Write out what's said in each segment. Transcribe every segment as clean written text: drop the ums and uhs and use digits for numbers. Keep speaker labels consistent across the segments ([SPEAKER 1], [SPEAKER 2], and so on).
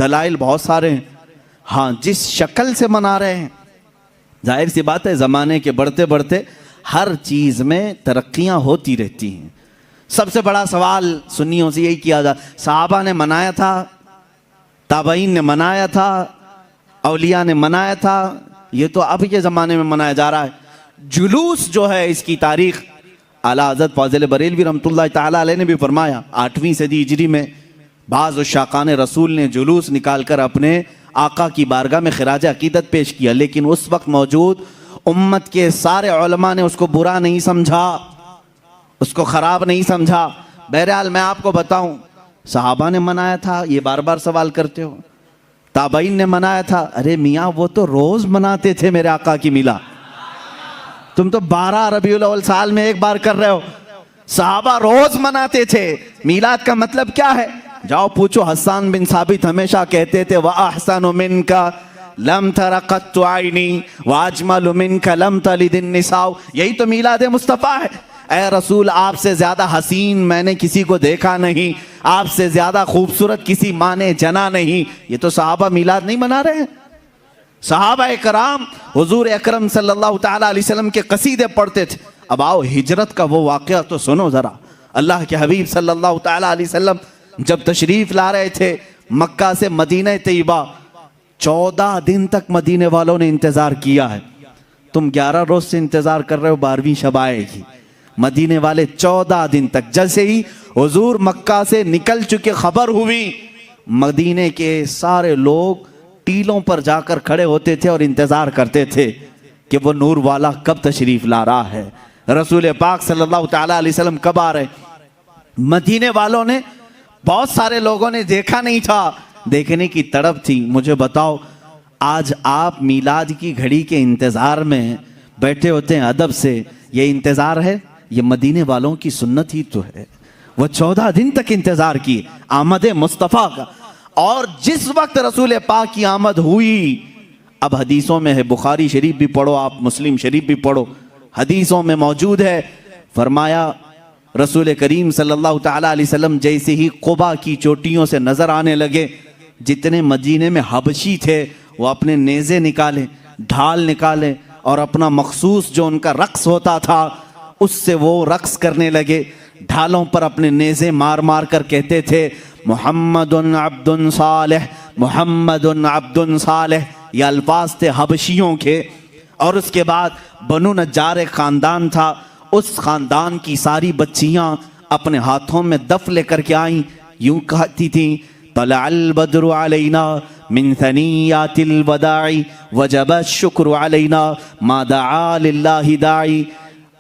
[SPEAKER 1] दलाइल बहुत सारे हैं। हाँ, जिस शक्ल से मना रहे हैं, जाहिर सी बात है ज़माने के बढ़ते बढ़ते हर चीज़ में तरक्कियाँ होती रहती हैं। सबसे बड़ा सवाल सुन्नियों से यही किया जा, सहाबा ने मनाया था, ताबईन ने मनाया था, औलिया ने मनाया था, ये तो अब के ज़माने में मनाया जा रहा है। जुलूस जो है इसकी तारीख आला हज़रत फ़ाज़िल बरेलवी रहमतुल्लाह ताला अलैह ने भी फरमाया। 8वीं सदी हिजरी में बाज़ उशाकान रसूल ने जुलूस निकाल कर अपने आका की बारगाह में खिराज अकीदत पेश किया, लेकिन उस वक्त मौजूद उम्मत के सारे उलमा ने उसको बुरा नहीं समझा, उसको ख़राब नहीं समझा। बहरहाल मैं आपको बताऊं, सहाबा ने मनाया था, ये बार बार सवाल करते हो। ताबईन ने मनाया था, अरे मियाँ वो तो रोज़ मनाते थे मेरे आका की मिला, तुम तो 12 रबीउल अव्वल साल में एक बार कर रहे हो। सहाबा रोज मनाते थे। मीलाद का मतलब क्या है? जाओ पूछो, हसन बिन साबित हमेशा कहते थे, व अहसनु मिनका लम तरा कत्तु आइनी व अजमलु मिनका लम तलिदिन निसाउ। यही तो मीलाद मुस्तफ़ा है। ऐ रसूल, आपसे ज्यादा हसीन मैंने किसी को देखा नहीं, आपसे ज्यादा खूबसूरत किसी माँ ने जना नहीं। ये तो सहाबा मीलाद नहीं मना रहे हैं। सहाबा कराम हुजूर अकरम सल्लल्लाहु ताला अलैहि वसल्लम के कसीदे पढ़ते थे। अब आओ हिजरत का वो वाक़या तो सुनो ज़रा। अल्लाह के हबीब सल्लल्लाहु ताला अलैहि वसल्लम जब तशरीफ़ ला रहे थे मक्का से मदीना तैयबा, 14 दिन तक मदीने वालों ने इंतज़ार किया है। तुम 11 रोज़ से इंतज़ार कर रहे हो 12वीं शब आएगी। मदीने वाले 14 दिन तक, जैसे ही हुजूर मक्का से निकल चुके खबर हुई, मदीने के सारे लोग टीलों पर जाकर खड़े होते थे और इंतजार करते थे कि वो नूर वाला कब तशरीफ ला रहा है, रसूल पाक सल्लल्लाहु ताला अलैहि वसल्लम कब आ रहे। मदीने वालों ने, बहुत सारे लोगों ने देखा नहीं था, देखने की तड़प थी। मुझे बताओ, आज आप मीलाद की घड़ी के इंतजार में बैठे होते हैं अदब से, ये इंतजार है? ये मदीने वालों की सुन्नत ही तो है। वो 14 दिन तक इंतजार किए आमद मुस्तफ़ा का। और जिस वक्त रसूल पाक की आमद हुई, अब हदीसों में है, बुखारी शरीफ भी पढ़ो आप, मुस्लिम शरीफ भी पढ़ो, हदीसों में मौजूद है, फरमाया रसूल करीम सल्लल्लाहु ताला अलैहि वसल्लम जैसे ही कुबा की चोटियों से नजर आने लगे, जितने मदीने में हबशी थे वो अपने नेज़े निकाले, ढाल निकाले और अपना मखसूस जो उनका रक्स होता था उससे वो रक्स करने लगे। ढालों पर अपने नेज़े मार मार कर कहते थे, मुहम्मदुन अब्दुन सालेह, मुहम्मदुन अब्दुन सालेह। ये अल्फाज थे हबशियों के। और उसके बाद बनु नज्जार एक ख़ानदान था, उस ख़ानदान की सारी बच्चियाँ अपने हाथों में दफ लेकर के आईं, यूँ कहती थी, तलअल बद्रु अलैना मिन सनियातिल वदाई वजब शुक्र अलैना मा दआ लिल्लाहि दाई।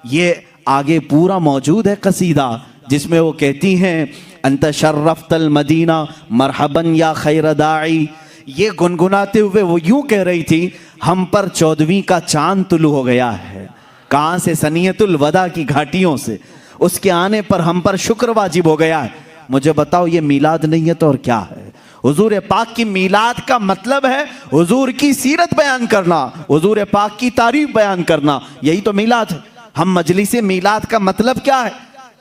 [SPEAKER 1] ये आगे पूरा मौजूद है कसीदा, जिसमें वो कहती हैं, अंत शर्रफ्तल मदीना मरहबन या खैर दाई। ये गुनगुनाते हुए वो यूं कह रही थी, हम पर 14वीं का चांद तुलू हो गया है। कहाँ से? सनियतुल वदा की घाटियों से। उसके आने पर हम पर शुक्र वाजिब हो गया है। मुझे बताओ, ये मीलाद नहीं है तो और क्या है? हुजूर पाक की मीलाद का मतलब है हुजूर की सीरत बयान करना, हुजूर पाक की तारीफ बयान करना, यही तो मीलाद है। हम मजलिस मीलाद का मतलब क्या है?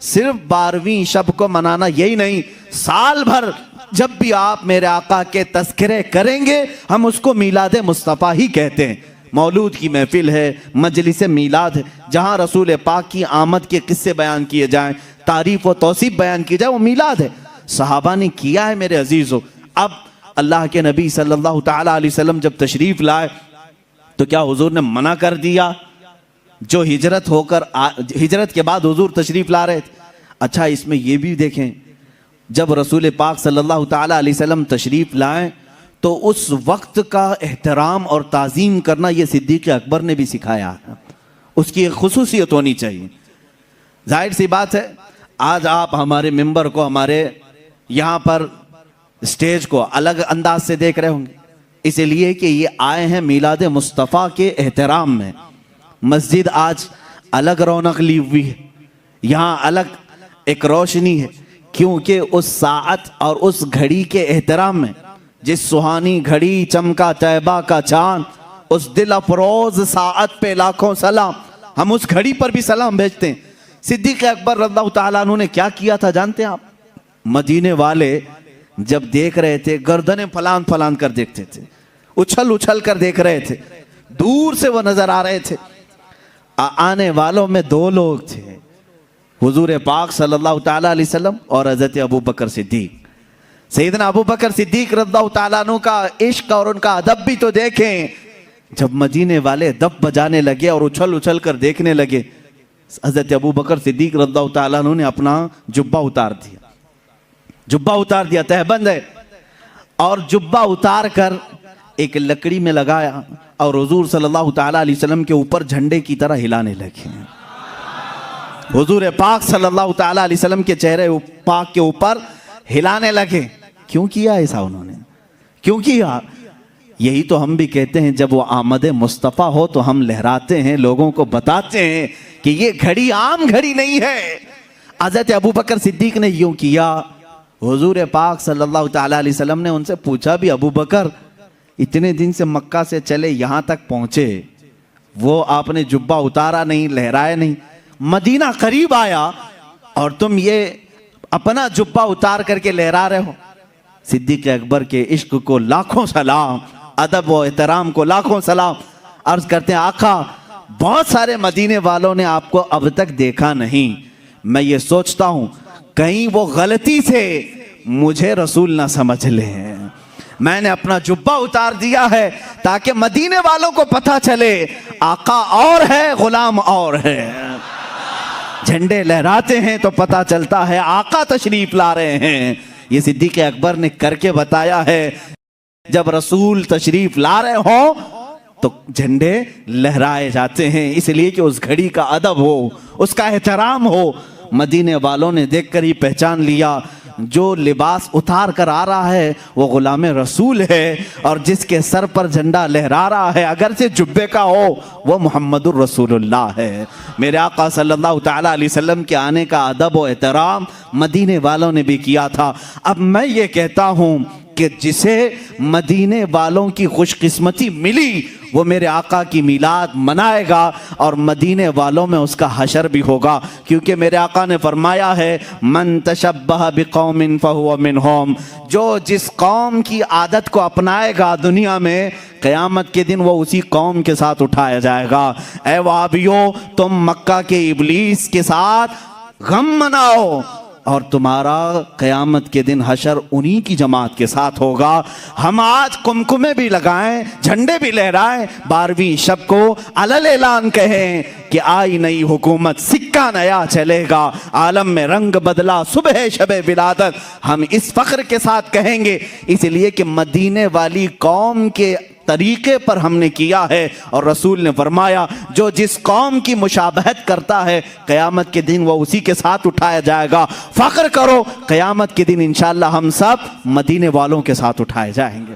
[SPEAKER 1] सिर्फ 12वीं शब को मनाना, यही नहीं, साल भर जब भी आप मेरे आका के तज़किरे करेंगे हम उसको मीलाद मुस्तफ़ा ही कहते हैं। मौलूद की महफिल है, मजलिस मीलाद है, जहाँ रसूल पाक की आमद के किस्से बयान किए जाएं, तारीफ व तौसीफ बयान की जाए, वो मीलाद है। सहाबा ने किया है मेरे अजीज़ों। अब अल्लाह के नबी सल्लल्लाहु ताला अलैहि वसल्लम जब तशरीफ़ लाए तो क्या हुजूर ने मना कर दिया? जो हिजरत होकर हिजरत के बाद हुजूर तशरीफ़ ला रहे थे। अच्छा, इसमें यह भी देखें, जब रसूल पाक सल्लल्लाहु ताला अलैहि वसल्लम तशरीफ़ लाएं तो उस वक्त का एहतराम और ताज़ीम करना ये सिद्दीक़ अकबर ने भी सिखाया है। उसकी एक खुसूसियत होनी चाहिए। जाहिर सी बात है, आज आप हमारे मिंबर को, हमारे यहाँ पर स्टेज को अलग अंदाज से देख रहे होंगे, इसलिए कि ये आए हैं मीलाद मुस्तफ़ा के एहतराम में। मस्जिद आज अलग रौनक ली हुई है, यहाँ अलग एक रोशनी है, क्योंकि उस साअत और उस घड़ी के एहतराम में, जिस सुहानी घड़ी चमका तैबा का चांद, उस दिल अफरोज साअत पे लाखों सलाम। हम उस घड़ी पर भी सलाम भेजते हैं। सिद्दीक़ अकबर रज़ियल्लाहु ताला अन्हु ने क्या किया था जानते हैं आप? मदीने वाले जब देख रहे थे गर्दनें फलान फलान कर देखते थे, उछल उछल कर देख रहे थे, दूर से वो नजर आ रहे थे। आने वालों में दो लोग थे, हुजूर पाक सल्लल्लाहु ताला अलैहि वसल्लम और हजरत अबू बकर सिद्दीक। सैयदना अबू बकर सिद्दीक रज़ियल्लाहु ताला अन्हु का इश्क और उनका अदब भी तो देखें। जब मदीने वाले दब बजाने लगे और उछल उछल कर देखने लगे, हजरत अबू बकर सिद्दीक रज़ियल्लाहु ताला अन्हु ने अपना जुब्बा उतार दिया, जुब्बा उतार दिया, तहबंद है, और जुब्बा उतार कर एक लकड़ी में लगाया और हुजूर सल्लल्लाहु ताला अलैहि वसल्लम के ऊपर झंडे की तरह हिलाने लगे। हुजूर पाक सल्लल्लाहु ताला अलैहि वसल्लम के चेहरे पाक के ऊपर हिलाने लगे। क्यों किया ऐसा उन्होंने, क्यों किया? यही तो हम भी कहते हैं, जब वो आमद मुस्तफ़ा हो तो हम लहराते हैं, लोगों को बताते हैं कि ये घड़ी आम घड़ी नहीं है। हज़रत अबू बकर सिद्दीक ने यूं किया। हुजूर पाक सल्लल्लाहु ताला अलैहि वसल्लम ने उनसे पूछा भी, अबू बकर इतने दिन से मक्का से चले यहाँ तक पहुंचे, वो आपने जुब्बा उतारा नहीं, लहराया नहीं, मदीना करीब आया और तुम ये अपना जुब्बा उतार करके लहरा रहे हो। सिद्दीक अकबर के इश्क को लाखों सलाम, अदब व एहतराम को लाखों सलाम। अर्ज करते हैं, आका बहुत सारे मदीने वालों ने आपको अब तक देखा नहीं, मैं ये सोचता हूं कहीं वो गलती से मुझे रसूल ना समझ लें। मैंने अपना जुब्बा उतार दिया है ताकि मदीने वालों को पता चले आका और है, गुलाम और है। झंडे लहराते हैं तो पता चलता है आका तशरीफ ला रहे हैं। ये सिद्दीक अकबर ने करके बताया है। जब रसूल तशरीफ ला रहे हो तो झंडे लहराए जाते हैं, इसलिए कि उस घड़ी का अदब हो, उसका एहतराम हो। मदीने वालों ने देखकर ही पहचान लिया, जो लिबास उतार कर आ रहा है वो गुलाम रसूल है, और जिसके सर पर झंडा लहरा रहा है अगर से जुब्बे का हो वो मुहम्मदुर रसूलुल्लाह है। मेरे आका सल्लल्लाहु ताला अलैहि वसल्लम के आने का अदब और एहतराम मदीने वालों ने भी किया था। अब मैं ये कहता हूँ कि जिसे मदीने वालों की खुशकिस्मती मिली वो मेरे आका की मिलाद मनाएगा और मदीने वालों में उसका हशर भी होगा, क्योंकि मेरे आका ने फरमाया है, मन तशब्बह बिकौमिन फहुव मिनहुम, जो जिस कौम की आदत को अपनाएगा दुनिया में, क़यामत के दिन वो उसी कौम के साथ उठाया जाएगा। ऐ वहाबियो, तुम मक्का के इबलीस के साथ गम मनाओ और तुम्हारा क़यामत के दिन हशर उन्हीं की जमात के साथ होगा। हम आज कुमकुमे भी लगाएं, झंडे भी लहराएं, 12वीं शब को अलल ऐलान कहें कि आई नई हुकूमत, सिक्का नया चलेगा, आलम में रंग बदला, सुबह शबे विलादत, हम इस फ़ख्र के साथ कहेंगे, इसलिए कि मदीने वाली कौम के तरीके पर हमने किया है। और रसूल ने फरमाया, जो जिस कौम की मुशाबहत करता है क़यामत के दिन वो उसी के साथ उठाया जाएगा। फ़ख्र करो, क़यामत के दिन इंशाअल्लाह हम सब मदीने वालों के साथ उठाए जाएंगे।